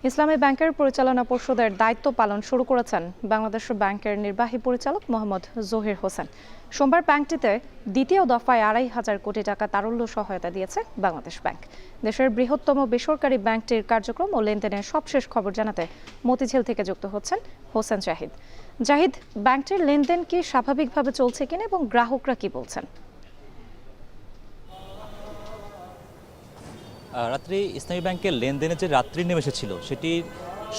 ইসলামী ব্যাংকের পরিচালনা পর্ষদের দায়িত্ব পালন শুরু করেছেন বাংলাদেশ ব্যাংকের নির্বাহী পরিচালক মোহাম্মদ জহির হোসেন। সোমবার ব্যাংকটিতে দ্বিতীয় দফায় ২৫০০ কোটি টাকা তারল্য সহায়তা দিয়েছে বাংলাদেশ ব্যাংক। দেশের বৃহত্তম বেসরকারি ব্যাংকটির কার্যক্রম ও লেনদেনের সবশেষ খবর জানাতে মতিঝিল থেকে যুক্ত হচ্ছেন হোসেন জাহিদ। জাহিদ, ব্যাংকটির লেনদেন কি স্বাভাবিকভাবে চলছে কিনা এবং গ্রাহকরা কি বলছেন? রাত্রি ইসলামী ব্যাংকের লেনদেনে যে রাত্রি নেমে এসেছিল সেটির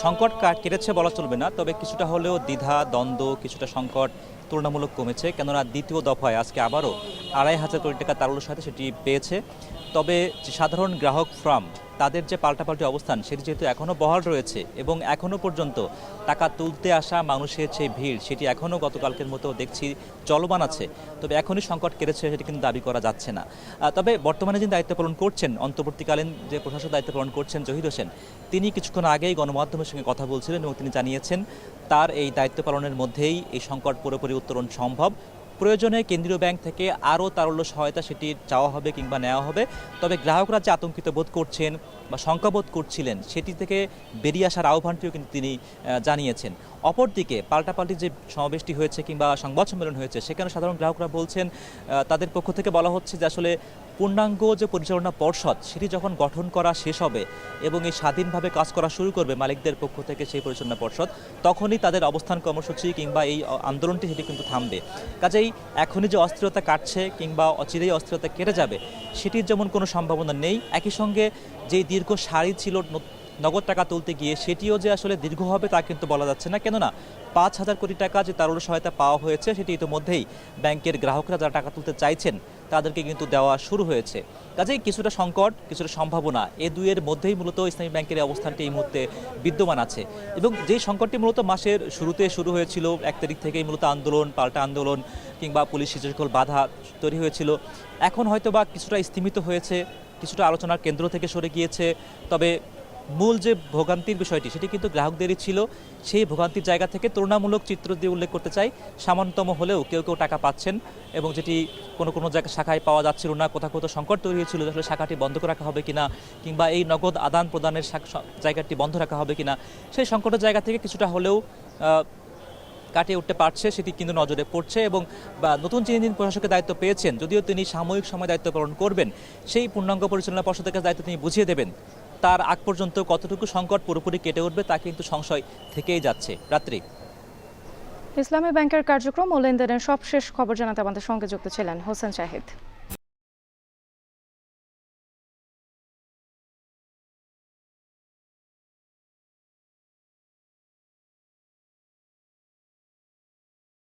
সংকট কেটেছে বলা চলবে না, তবে কিছুটা হলেও দ্বিধা দ্বন্দ্ব কিছুটা সংকট তুলনামূলক কমেছে, কেননা দ্বিতীয় দফায় আজকে আবারও ২৫০০ কোটি টাকা তারল্যের সাথে সেটি পেয়েছে। তবে যে সাধারণ গ্রাহক ফার্ম তাদের যে পাল্টাপাল্টি অবস্থান সেটি যেহেতু এখনও বহাল রয়েছে এবং এখনও পর্যন্ত টাকা তুলতে আসা মানুষের যে ভিড় সেটি এখনও গতকালকের মতো দেখছি চলমান আছে, তবে এখনই সংকট কেটেছে সেটি কিন্তু দাবি করা যাচ্ছে না। তবে বর্তমানে যিনি দায়িত্ব পালন করছেন, অন্তর্বর্তীকালীন যে প্রশাসক দায়িত্ব পালন করছেন জহির হোসেন, তিনি কিছুক্ষণ আগেই গণমাধ্যমের সঙ্গে কথা বলছিলেন এবং তিনি জানিয়েছেন তার এই দায়িত্ব পালনের মধ্যেই এই সংকট পুরোপুরি উত্তরণ সম্ভব। প্রয়োজনে কেন্দ্রীয় ব্যাংক থেকে আরও তারল্য সহায়তা সেটি চাওয়া হবে কিংবা নেওয়া হবে, তবে গ্রাহকরা যে আতঙ্কিত বোধ করছেন বা শঙ্কাবোধ করছিলেন সেটি থেকে বেরিয়ে আসার আহ্বানটিও কিন্তু তিনি জানিয়েছেন। অপরদিকে পাল্টাপাল্টি যে সমাবেশটি হয়েছে কিংবা সংবাদ সম্মেলন হয়েছে সেখানে সাধারণ গ্রাহকরা বলছেন তাদের পক্ষ থেকে বলা হচ্ছে যে আসলে পূর্ণাঙ্গ যে পরিচালনা পর্ষদ সেটি যখন গঠন করা শেষ হবে এবং এই স্বাধীনভাবে কাজ করা শুরু করবে মালিকদের পক্ষ থেকে সেই পরিচালনা পর্ষদ, তখনই তাদের অবস্থান কর্মসূচি কিংবা এই আন্দোলনটি সেটি কিন্তু থামবে। কাজেই এখনই যে অস্থিরতা কাটছে কিংবা অচিরেই অস্থিরতা কেটে যাবে সেটির যেমন কোনো সম্ভাবনা নেই, একই সঙ্গে যেই দীর্ঘ সারি ছিল নগদ টাকা তুলতে গিয়ে সেটিও যে আসলে দীর্ঘ হবে তা কিন্তু বলা যাচ্ছে না, কেননা ৫,০০০ কোটি টাকা যে তারল্য সহায়তা পাওয়া হয়েছে সেটি ইতিমধ্যেই ব্যাংকের গ্রাহকরা যারা টাকা তুলতে চাইছেন তাদেরকে কিন্তু দেওয়া শুরু হয়েছে। কাজেই কিছুটা সংকট কিছুটা সম্ভাবনা এ দুইয়ের মধ্যেই মূলত ইসলামী ব্যাংকের অবস্থানটি এই মুহূর্তে বিদ্যমান আছে এবং যেই সংকটটি মূলত মাসের শুরুতে শুরু হয়েছিল ১ তারিখ থেকেই মূলত আন্দোলন পাল্টা আন্দোলন কিংবা পুলিশের যে সকল বাধা তৈরি হয়েছিল, এখন হয়তো বা কিছুটা স্থিমিত হয়েছে, কিছুটা আলোচনার কেন্দ্র থেকে সরে গিয়েছে। তবে মূল যে ভোগান্তির বিষয়টি সেটি কিন্তু গ্রাহকদেরই ছিল। সেই ভোগান্তির জায়গা থেকে তুলনামূলক চিত্র দিয়ে উল্লেখ করতে চাই, সামান্যতম হলেও কেউ কেউ টাকা পাচ্ছেন এবং যেটি কোনো কোনো জায়গায় শাখায় পাওয়া যাচ্ছিল না, কোথাও কোথাও সংকট তৈরি হয়েছিল আসলে শাখাটি বন্ধ করে রাখা হবে কিনা কিংবা এই নগদ আদান প্রদানের জায়গাটি বন্ধ রাখা হবে কিনা, সেই সংকটের জায়গা থেকে কিছুটা হলেও কাটিয়ে উঠতে পারছে সেটি কিন্তু নজরে পড়ছে। এবং নতুন যিনি প্রশাসকের দায়িত্ব পেয়েছেন, যদিও তিনি সাময়িক সময় দায়িত্ব পালন করবেন, সেই পূর্ণাঙ্গ পরিচালনা পর্ষদের কাছে দায়িত্ব তিনি বুঝিয়ে দেবেন, তার আগ পর্যন্ত কতটুকু সংকট পুরোপুরি কেটে উঠবে তা কিন্তু সংশয় থেকেই যাচ্ছে। রাত্রি ইসলামী ব্যাংকের কার্যক্রম ও লেনদেনের সবশেষ খবর জানাতে আমাদের সঙ্গে যুক্ত ছিলেন হোসেন জাহিদ।